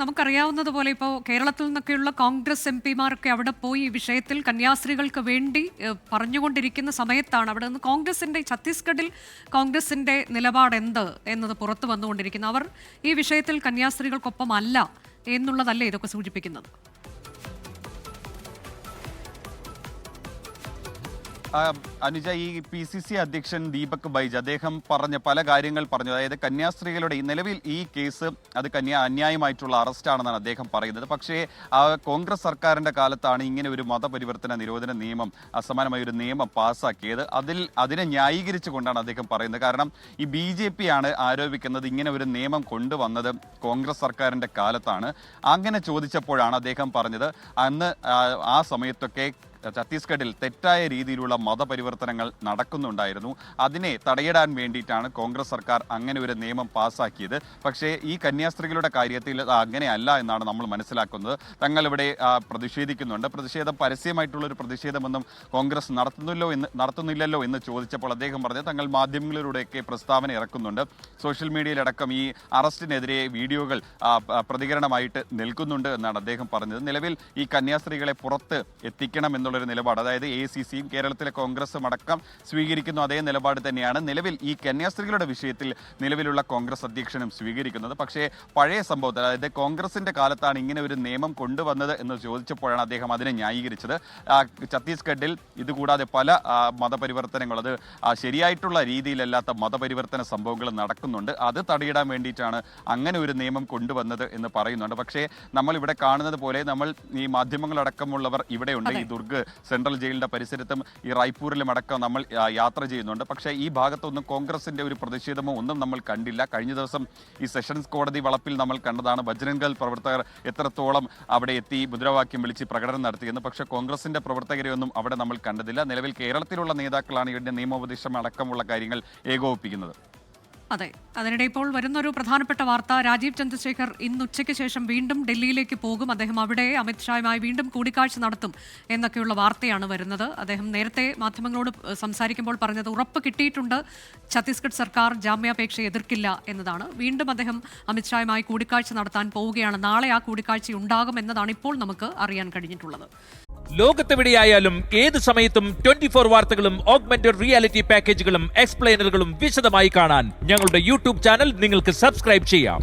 നമുക്കറിയാവുന്നതുപോലെ ഇപ്പോൾ കേരളത്തിൽ നിന്നൊക്കെയുള്ള കോൺഗ്രസ് എംപിമാരൊക്കെ അവിടെ പോയി ഈ വിഷയത്തിൽ കന്യാസ്ത്രീകൾക്ക് വേണ്ടി പറഞ്ഞുകൊണ്ടിരിക്കുന്ന സമയത്താണ് അവിടെ നിന്ന് ഛത്തീസ്ഗഡിൽ കോൺഗ്രസിന്റെ നിലപാട് എന്ത് എന്നത് പുറത്തു വന്നുകൊണ്ടിരിക്കുന്നു. അവർ ഈ വിഷയത്തിൽ കന്യാസ്ത്രീകൾക്കൊപ്പം അല്ല എന്നുള്ളതല്ലേ ഇതൊക്കെ സൂചിപ്പിക്കുന്നത്? അനുജ, ഈ PCC അധ്യക്ഷൻ ദീപക് ബൈജ് അദ്ദേഹം പറഞ്ഞ പല കാര്യങ്ങൾ പറഞ്ഞു. അതായത് കന്യാസ്ത്രീകളുടെ നിലവിൽ ഈ കേസ് അത് അന്യായമായിട്ടുള്ള അറസ്റ്റാണെന്നാണ് അദ്ദേഹം പറയുന്നത്. പക്ഷേ കോൺഗ്രസ് സർക്കാരിന്റെ കാലത്താണ് ഇങ്ങനെ ഒരു മതപരിവർത്തന നിരോധന നിയമം, അസമാനമായ ഒരു നിയമം പാസ്സാക്കിയത്. അതിനെ ന്യായീകരിച്ചുകൊണ്ടാണ് അദ്ദേഹം പറയുന്നത്. കാരണം ഈ BJP ആണ് ആരോപിക്കുന്നത് ഇങ്ങനെ ഒരു നിയമം കൊണ്ടുവന്നത് കോൺഗ്രസ് സർക്കാരിന്റെ കാലത്താണ്. അങ്ങനെ ചോദിച്ചപ്പോഴാണ് അദ്ദേഹം പറഞ്ഞത് അന്ന് ആ സമയത്തൊക്കെ ഛത്തീസ്ഗഡിൽ തെറ്റായ രീതിയിലുള്ള മതപരിവർത്തനങ്ങൾ നടക്കുന്നുണ്ടായിരുന്നു. അതിനെ തടയിടാൻ വേണ്ടിയിട്ടാണ് കോൺഗ്രസ് സർക്കാർ അങ്ങനെ ഒരു നിയമം പാസ്സാക്കിയത്. പക്ഷേ ഈ കന്യാസ്ത്രീകളുടെ കാര്യത്തിൽ അങ്ങനെയല്ല എന്നാണ് നമ്മൾ മനസ്സിലാക്കുന്നത്. തങ്ങളിവിടെ പ്രതിഷേധിക്കുന്നുണ്ട്. പ്രതിഷേധം പരസ്യമായിട്ടുള്ളൊരു പ്രതിഷേധമൊന്നും കോൺഗ്രസ് നടത്തുന്നില്ലല്ലോ എന്ന് ചോദിച്ചപ്പോൾ അദ്ദേഹം പറഞ്ഞത് തങ്ങൾ മാധ്യമങ്ങളിലൂടെയൊക്കെ പ്രസ്താവന ഇറക്കുന്നുണ്ട്. സോഷ്യൽ മീഡിയയിലടക്കം ഈ അറസ്റ്റിനെതിരെ വീഡിയോകൾ പ്രതികരണമായിട്ട് നിൽക്കുന്നുണ്ട് എന്നാണ് അദ്ദേഹം പറഞ്ഞത്. നിലവിൽ ഈ കന്യാസ്ത്രീകളെ പുറത്ത് എത്തിക്കണം എന്നുള്ള ഒരു നിലപാട്, അതായത് ACCയും കേരളത്തിലെ കോൺഗ്രസും അടക്കം സ്വീകരിക്കുന്നു അതേ നിലപാട് തന്നെയാണ് നിലവിൽ ഈ കന്യാസ്ത്രീകളുടെ വിഷയത്തിൽ നിലവിലുള്ള കോൺഗ്രസ് അധ്യക്ഷനും സ്വീകരിക്കുന്നത്. പക്ഷേ പഴയ സംഭവത്തിൽ, അതായത് കോൺഗ്രസിന്റെ കാലത്താണ് ഇങ്ങനെ ഒരു നിയമം കൊണ്ടുവന്നത് എന്ന് ചോദിച്ചപ്പോഴാണ് അദ്ദേഹം അതിനെ ന്യായീകരിച്ചത്. ഛത്തീസ്ഗഡിൽ ഇതുകൂടാതെ പല മതപരിവർത്തനങ്ങൾ, അത് ശരിയായിട്ടുള്ള രീതിയിലല്ലാത്ത മതപരിവർത്തന സംഭവങ്ങൾ നടക്കുന്നുണ്ട്. അത് തടയിടാൻ വേണ്ടിയിട്ടാണ് അങ്ങനെ ഒരു നിയമം കൊണ്ടുവന്നത് എന്ന് പറയുന്നുണ്ട്. പക്ഷേ നമ്മൾ ഇവിടെ കാണുന്നത് പോലെ നമ്മൾ ഈ മാധ്യമങ്ങളടക്കമുള്ളവർ ഇവിടെയുണ്ട്. ഈ ദുർഗ് സെൻട്രൽ ജയിലിന്റെ പരിസരത്തും ഈ റായ്പൂരിലും അടക്കം നമ്മൾ യാത്ര ചെയ്യുന്നുണ്ട്. പക്ഷേ ഈ ഭാഗത്തൊന്നും കോൺഗ്രസിന്റെ ഒരു പ്രതിഷേധമോ ഒന്നും നമ്മൾ കണ്ടില്ല. കഴിഞ്ഞ ദിവസം ഈ സെഷൻസ് കോടതി വളപ്പിൽ നമ്മൾ കണ്ടതാണ് ബജ്രംഗ് ദൾ പ്രവർത്തകർ എത്രത്തോളം അവിടെ എത്തി മുദ്രാവാക്യം വിളിച്ച് പ്രകടനം നടത്തിയെന്ന്. പക്ഷേ കോൺഗ്രസിന്റെ പ്രവർത്തകരെയൊന്നും അവിടെ നമ്മൾ കണ്ടതില്ല. നിലവിൽ കേരളത്തിലുള്ള നേതാക്കളാണ് ഇവിടെ നിയമോപദേശം അടക്കമുള്ള കാര്യങ്ങൾ ഏകോപിപ്പിക്കുന്നത്. അതെ, അതിനിടെ ഇപ്പോൾ വരുന്നൊരു പ്രധാനപ്പെട്ട വാർത്ത, രാജീവ് ചന്ദ്രശേഖർ ഇന്ന് ഉച്ചയ്ക്ക് ശേഷം വീണ്ടും ഡൽഹിയിലേക്ക് പോകും. അദ്ദേഹം അവിടെ അമിത്ഷായുമായി വീണ്ടും കൂടിക്കാഴ്ച നടത്തും എന്നൊക്കെയുള്ള വാർത്തയാണ് വരുന്നത്. അദ്ദേഹം നേരത്തെ മാധ്യമങ്ങളോട് സംസാരിക്കുമ്പോൾ പറഞ്ഞത് ഉറപ്പ് കിട്ടിയിട്ടുണ്ട്, ഛത്തീസ്ഗഡ് സർക്കാർ ജാമ്യാപേക്ഷ എതിർക്കില്ല എന്നതാണ്. വീണ്ടും അദ്ദേഹം അമിത്ഷായുമായി കൂടിക്കാഴ്ച നടത്താൻ പോവുകയാണ്. നാളെ ആ കൂടിക്കാഴ്ച ഉണ്ടാകും എന്നതാണ് ഇപ്പോൾ നമുക്ക് അറിയാൻ കഴിഞ്ഞിട്ടുള്ളത്. ലോകത്തെവിടെയായാലും ഏത് സമയത്തും 24 വാർത്തകളും ഓഗ്മെന്റഡ് റിയാലിറ്റി പാക്കേജുകളും എക്സ്പ്ലെയിനറുകളും വിശദമായി കാണാൻ ഞങ്ങളുടെ YouTube ചാനൽ നിങ്ങൾക്ക് സബ്സ്ക്രൈബ് ചെയ്യാം.